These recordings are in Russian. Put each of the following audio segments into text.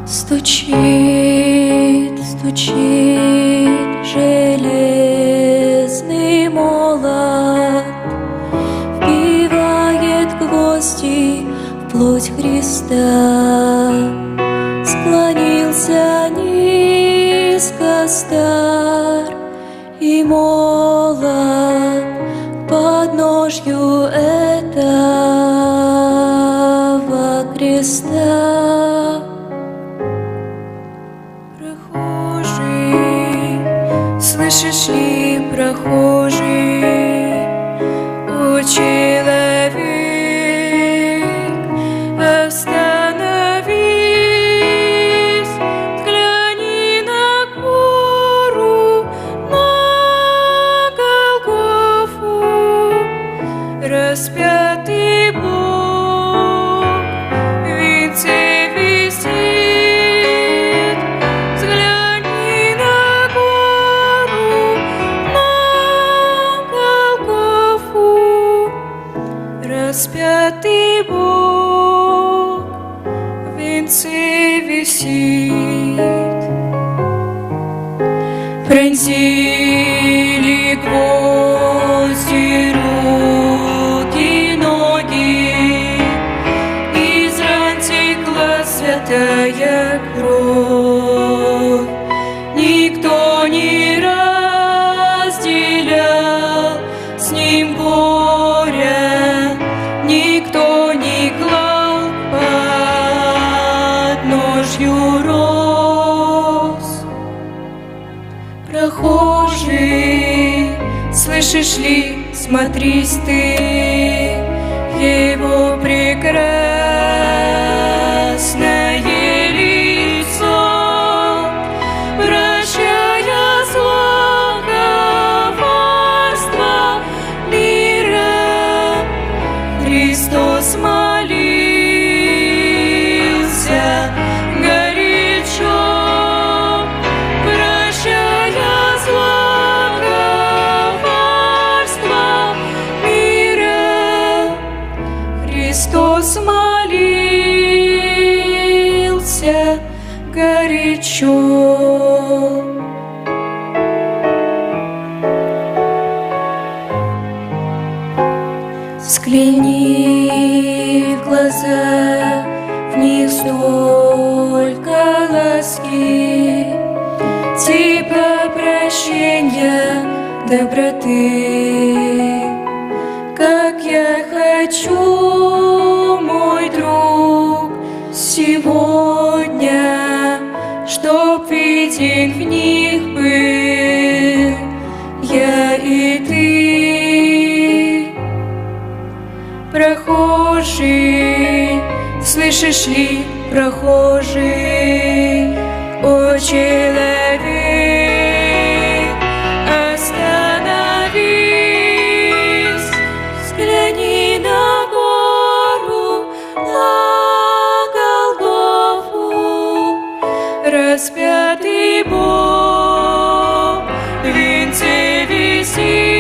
Стучит, стучит железный молот, вбивает гвозди в плоть Христа. Склонился низко стар и молод к подножью этого креста. Слышишь ли, прохожий, о человек, остановись, взгляни на гору, на Голгофу, распятый Бог в венце висит. Взгляни на гору, на Голгофу, распятый Бог в венце висит. Пронзили гвозди руки, ноги, из ран текла святая кровь. Никто не разделял с ним горя, никто не клал подножью роз. Прохожий, слышишь ли, смотрись ты его прекрасное лицо, прощая зло коварства мира. Христос молился горячо, прощая зло коварства мира. Христос молился горячо. Взгляни в глаза, в них столько ласки, тепла, прощения, доброты. Как я хочу, мой друг, сегодня, чтоб виден в них был я и ты. Прохожий, слышишь ли, прохожий, о человек, остановись, взгляни на гору, на Голгофу, распятый Бог в венце висит.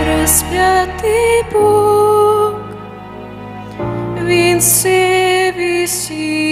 Распятый Бог в венце висит.